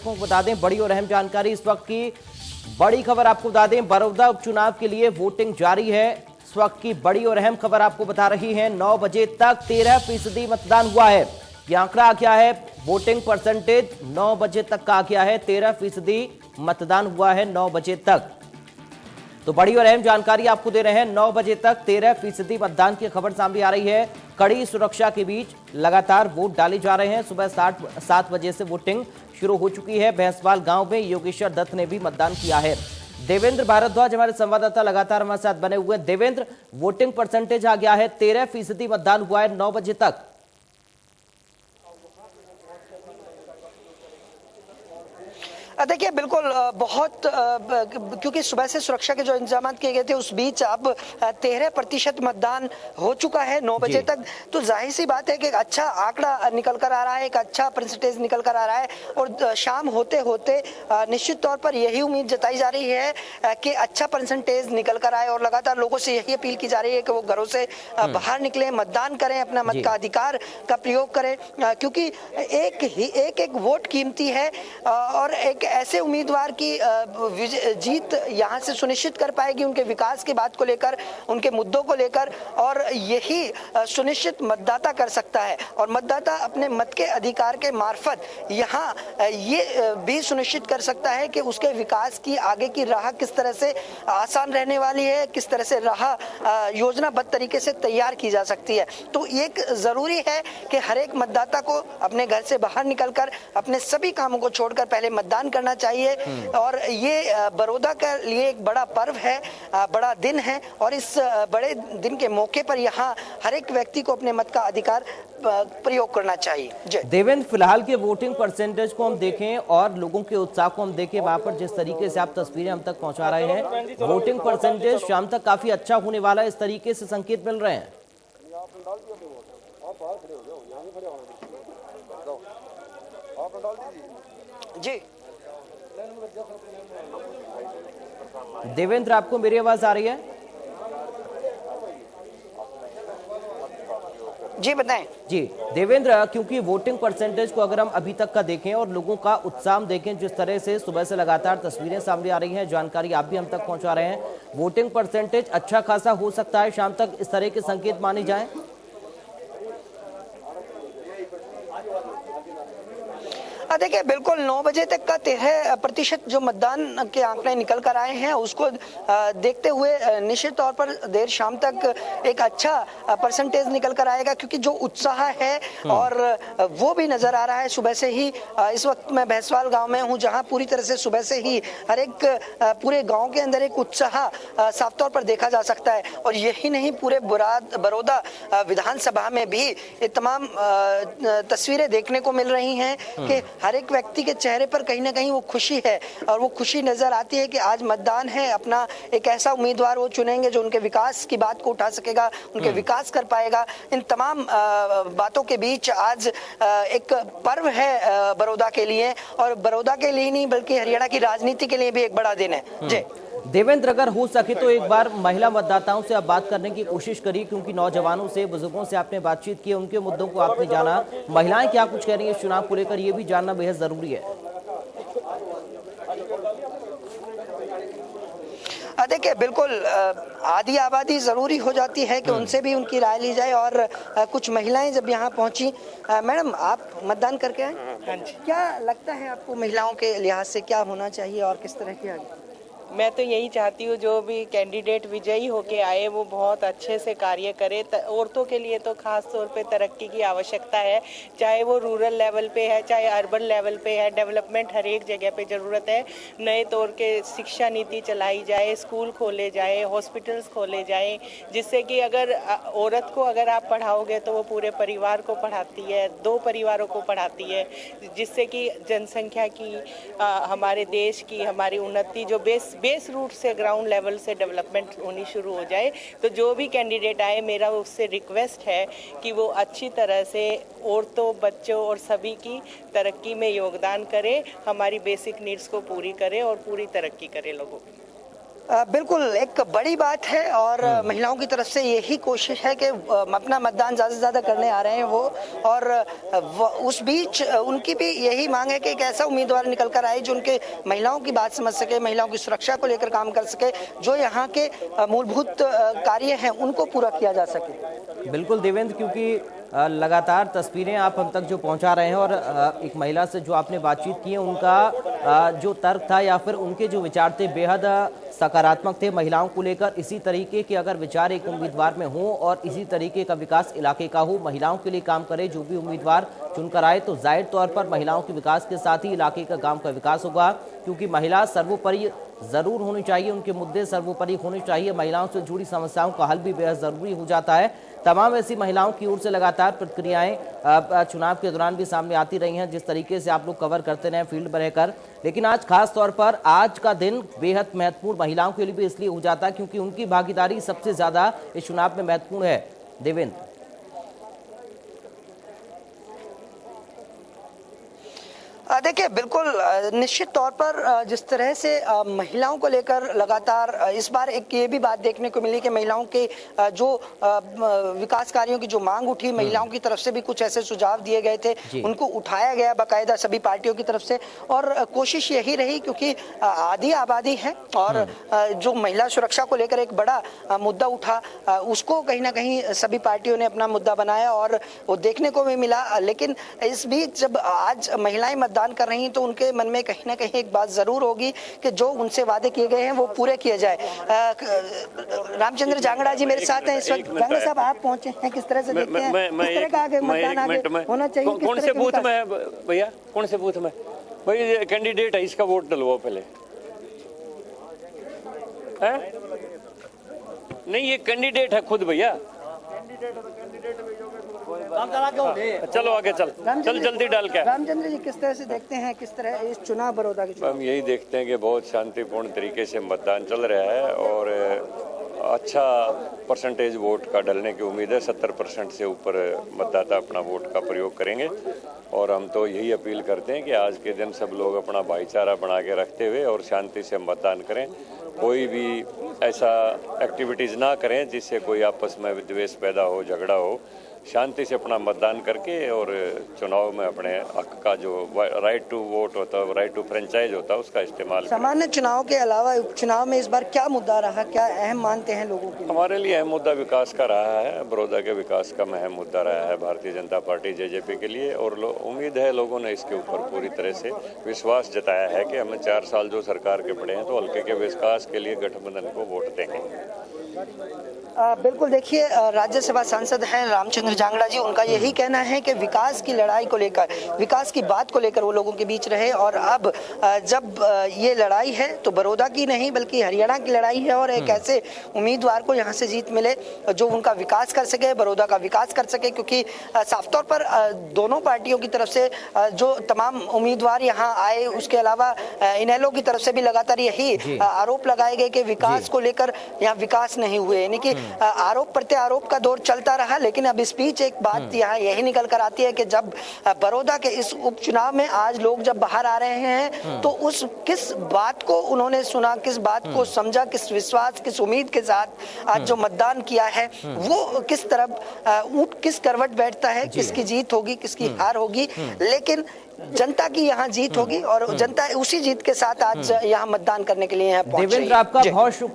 दर्शकों को बता दें बड़ी और अहम जानकारी इस वक्त की बड़ी खबर आपको बता दें, बड़ौदा उपचुनाव के लिए वोटिंग जारी है। इस वक्त की बड़ी और अहम खबर आपको बता रही है 9 बजे तक 13% मतदान हुआ है। यह आंकड़ा क्या है? वोटिंग परसेंटेज 9 बजे तक का क्या है? 13% मतदान हुआ है 9 बजे तक। तो बड़ी और अहम जानकारी आपको दे रहे हैं। 9 बजे तक 13% मतदान की खबर सामने आ रही है। कड़ी सुरक्षा के बीच लगातार वोट डाले जा रहे हैं। सुबह 7 बजे से वोटिंग शुरू हो चुकी है। भैंसवाल गांव में योगेश्वर दत्त ने भी मतदान किया है। देवेंद्र भारद्वाज हमारे संवाददाता लगातार हमारे साथ बने हुए हैं। देवेंद्र, वोटिंग परसेंटेज आ गया है, 13% मतदान हुआ है 9 बजे तक। देखिए बिल्कुल बहुत क्योंकि सुबह से सुरक्षा के जो इंतजाम किए गए थे उस बीच अब 13% मतदान हो चुका है 9 बजे तक। तो जाहिर सी बात है कि एक अच्छा आंकड़ा निकल कर आ रहा है, एक अच्छा परसेंटेज निकल कर आ रहा है और शाम होते होते निश्चित तौर पर यही उम्मीद जताई जा रही है कि अच्छा परसेंटेज निकल कर आए और लगातार लोगों से यही अपील की जा रही है कि वो घरों से बाहर निकले, मतदान करें, अपना मत का अधिकार का प्रयोग करें, क्योंकि एक वोट कीमती है और एक ऐसे उम्मीदवार की जीत यहां से सुनिश्चित कर पाएगी उनके विकास की बात को लेकर, उनके मुद्दों को लेकर, और यही सुनिश्चित मतदाता कर सकता है। और मतदाता अपने मत के अधिकार के मार्फत यहां ये भी सुनिश्चित कर सकता है कि उसके विकास की आगे की राह किस तरह से आसान रहने वाली है, किस तरह से राह योजनाबद्ध तरीके से तैयार की जा सकती है। तो एक जरूरी है कि हर एक मतदाता को अपने घर से बाहर निकलकर अपने सभी कामों को छोड़कर पहले मतदान करना चाहिए। और ये बड़ौदा के लिए एक बड़ा पर्व है, बड़ा दिन है और इस बड़े दिन के मौके पर यहाँ हर एक व्यक्ति को अपने मत का अधिकार प्रयोग करना चाहिए। देवेंद्र, फिलहाल के वोटिंग परसेंटेज को हम देखें और लोगों के उत्साह को हम देखें, वहां पर जिस तरीके से आप तस्वीरें हम तक पहुंचा रहे हैं, वोटिंग परसेंटेज शाम तक काफी अच्छा होने वाला है, इस तरीके से संकेत मिल रहे हैं। जी देवेंद्र, आपको मेरी आवाज आ रही है? जी बताएं। जी देवेंद्र, क्योंकि वोटिंग परसेंटेज को अगर हम अभी तक का देखें और लोगों का उत्साह देखें, जिस तरह से सुबह से लगातार तस्वीरें सामने आ रही हैं, जानकारी आप भी हम तक पहुंचा रहे हैं, वोटिंग परसेंटेज अच्छा खासा हो सकता है शाम तक, इस तरह के संकेत माने जाएं? देखिए बिल्कुल 9 बजे तक का 13% जो मतदान के आंकड़े निकल कर आए हैं उसको देखते हुए निश्चित तौर पर देर शाम तक एक अच्छा परसेंटेज निकल कर आएगा, क्योंकि जो उत्साह है और वो भी नजर आ रहा है सुबह से ही। इस वक्त मैं भैंसवाल गांव में हूं, जहां पूरी तरह से सुबह से ही हर एक पूरे गांव के अंदर एक उत्साह साफ तौर पर देखा जा सकता है। और यही नहीं, पूरे बड़ौदा विधानसभा में भी ये तमाम तस्वीरें देखने को मिल रही हैं कि हर एक व्यक्ति के चेहरे पर कहीं ना कहीं वो खुशी है और वो खुशी नजर आती है कि आज मतदान है, अपना एक ऐसा उम्मीदवार वो चुनेंगे जो उनके विकास की बात को उठा सकेगा, उनके विकास कर पाएगा। इन तमाम बातों के बीच आज एक पर्व है बड़ौदा के लिए, और बड़ौदा के लिए नहीं बल्कि हरियाणा की राजनीति के लिए भी एक बड़ा दिन है। जी देवेंद्र, अगर हो सके तो एक बार महिला मतदाताओं से आप बात करने की कोशिश करिए, क्योंकि नौजवानों से, बुजुर्गों से आपने बातचीत की, उनके मुद्दों को आपने जाना, महिलाएं क्या कुछ कह रही है इस चुनाव को लेकर, ये भी जानना बेहद जरूरी है। देखिए बिल्कुल आधी आबादी जरूरी हो जाती है कि उनसे भी उनकी राय ली जाए। और कुछ महिलाएं जब यहाँ पहुंची, मैडम आप मतदान करके आए? हाँ जी। क्या लगता है आपको महिलाओं के लिहाज से क्या होना चाहिए और किस तरह की आगे? मैं तो यही चाहती हूँ जो भी कैंडिडेट विजयी होके आए वो बहुत अच्छे से कार्य करे। औरतों के लिए तो खास तौर पे तरक्की की आवश्यकता है, चाहे वो रूरल लेवल पे है चाहे अर्बन लेवल पे है। डेवलपमेंट हर एक जगह पे ज़रूरत है। नए तौर के शिक्षा नीति चलाई जाए, स्कूल खोले जाए, हॉस्पिटल्स खोले जाए, जिससे कि अगर औरत को अगर आप पढ़ाओगे तो वो पूरे परिवार को पढ़ाती है, 2 परिवारों को पढ़ाती है, जिससे कि जनसंख्या की हमारे देश की हमारी उन्नति जो बेस रूट से ग्राउंड लेवल से डेवलपमेंट होनी शुरू हो जाए। तो जो भी कैंडिडेट आए, मेरा उससे रिक्वेस्ट है कि वो अच्छी तरह से औरतों, बच्चों और सभी की तरक्की में योगदान करे, हमारी बेसिक नीड्स को पूरी करे और पूरी तरक्की करे लोगों की। बिल्कुल एक बड़ी बात है और महिलाओं की तरफ से यही कोशिश है कि अपना मतदान ज़्यादा से ज़्यादा करने आ रहे हैं वो, और उस बीच उनकी भी यही मांग है कि एक ऐसा उम्मीदवार निकल कर आए जो उनके महिलाओं की बात समझ सके, महिलाओं की सुरक्षा को लेकर काम कर सके, जो यहाँ के मूलभूत कार्य हैं उनको पूरा किया जा सके। बिल्कुल देवेंद्र, क्योंकि लगातार तस्वीरें आप हम तक जो पहुंचा रहे हैं और एक महिला से जो आपने बातचीत की है उनका जो तर्क था या फिर उनके जो विचार थे बेहद सकारात्मक थे महिलाओं को लेकर। इसी तरीके के अगर विचार एक उम्मीदवार में हो और इसी तरीके का विकास इलाके का हो, महिलाओं के लिए काम करे जो भी उम्मीदवार चुनकर आए, तो जाहिर तौर पर महिलाओं के विकास के साथ ही इलाके का गांव का विकास होगा, क्योंकि महिला सर्वोपरि जरूर होनी चाहिए, उनके मुद्दे सर्वोपरि होने चाहिए। महिलाओं से जुड़ी समस्याओं का हल भी बेहद जरूरी हो जाता है। तमाम ऐसी महिलाओं की ओर से लगातार प्रतिक्रियाएं चुनाव के दौरान भी सामने आती रही हैं, जिस तरीके से आप लोग कवर करते रहे फील्ड में रहकर। लेकिन आज खास तौर पर आज का दिन बेहद महत्वपूर्ण महिलाओं के लिए भी इसलिए हो जाता है क्योंकि उनकी भागीदारी सबसे ज्यादा इस चुनाव में महत्वपूर्ण है। देवेंद्र, देखिए बिल्कुल निश्चित तौर पर जिस तरह से महिलाओं को लेकर लगातार इस बार एक ये भी बात देखने को मिली कि महिलाओं के जो विकास कार्यों की जो मांग उठी, महिलाओं की तरफ से भी कुछ ऐसे सुझाव दिए गए थे, उनको उठाया गया बाकायदा सभी पार्टियों की तरफ से, और कोशिश यही रही क्योंकि आधी आबादी है और जो महिला सुरक्षा को लेकर एक बड़ा मुद्दा उठा, उसको कहीं ना कहीं सभी पार्टियों ने अपना मुद्दा बनाया और वो देखने को भी मिला। लेकिन इस बीच जब आज महिलाएं मतदान कर रही हैं तो उनके मन में कहीं ना कहीं एक बात जरूर होगी कि जो उनसे वादे किए गए हैं वो पूरे किए जाए। रामचंद्र जांगड़ा जी मेरे साथ हैं इस वक्त। जांगड़ा साहब, आप पहुंचे हैं, किस तरह से देखते हैं, किस तरह का आगे मतदान आगे होना चाहिए? कौन से बूथ में है भैया, कौन से बूथ में भाई कैंडिडेट है, इसका वोट डलवाओ पहले है? नहीं, ये कैंडिडेट है खुद भैया। चलो आगे चल जल्दी डाल के। रामचंद्र जी, किस तरह से देखते हैं, किस तरह इस चुनाव बड़ौदा के? हम यही देखते हैं कि बहुत शांतिपूर्ण तरीके से मतदान चल रहा है और अच्छा परसेंटेज वोट का डलने की उम्मीद है। 70% से ऊपर मतदाता अपना वोट का प्रयोग करेंगे और हम तो यही अपील करते हैं कि आज के दिन सब लोग अपना भाईचारा बना के रखते हुए और शांति से मतदान करें। कोई भी ऐसा एक्टिविटीज़ ना करें जिससे कोई आपस में द्वेष पैदा हो, झगड़ा हो। शांति से अपना मतदान करके और चुनाव में अपने हक का जो राइट टू वोट होता है, राइट टू फ्रेंचाइज होता है, उसका इस्तेमाल। सामान्य चुनाव के अलावा उपचुनाव में इस बार क्या मुद्दा रहा, क्या अहम मानते हैं लोगों के लिए? हमारे लिए अहम मुद्दा विकास का रहा है। बड़ौदा के विकास का अहम मुद्दा रहा है भारतीय जनता पार्टी जेजेपी के लिए, और उम्मीद है लोगों ने इसके ऊपर पूरी तरह से विश्वास जताया है कि हमें 4 साल जो सरकार के पड़े हैं तो हल्के के विकास के लिए गठबंधन को वोट देंगे। बिल्कुल, देखिए राज्यसभा सांसद हैं रामचंद्र जांगड़ा जी, उनका यही कहना है कि विकास की लड़ाई को लेकर, विकास की बात को लेकर वो लोगों के बीच रहे, और अब जब ये लड़ाई है तो बड़ौदा की नहीं बल्कि हरियाणा की लड़ाई है, और एक ऐसे उम्मीदवार को यहाँ से जीत मिले जो उनका विकास कर सके, बड़ौदा का विकास कर सके, क्योंकि साफ तौर पर दोनों पार्टियों की तरफ से जो तमाम उम्मीदवार यहाँ आए, उसके अलावा इनेलो की तरफ से भी लगातार यही आरोप लगाए गए कि विकास को लेकर यहाँ विकास नहीं हुए, यानी कि आरोप प्रत्यारोप का दौर चलता रहा। लेकिन अब इस बीच एक बात यहाँ यही निकल कर आती है कि जब बड़ौदा के इस उपचुनाव में आज लोग जब बाहर आ रहे हैं तो उस किस बात को उन्होंने सुना, किस बात को समझा, किस विश्वास, किस उम्मीद के साथ आज जो मतदान किया है वो किस तरफ ऊँट किस करवट बैठता है, किसकी जीत होगी, किसकी हार होगी। लेकिन जनता की यहाँ जीत होगी और जनता उसी जीत के साथ आज यहाँ मतदान करने के लिए यहाँ पहुंच रही है। देवेंद्र, आपका बहुत शुक्रिया।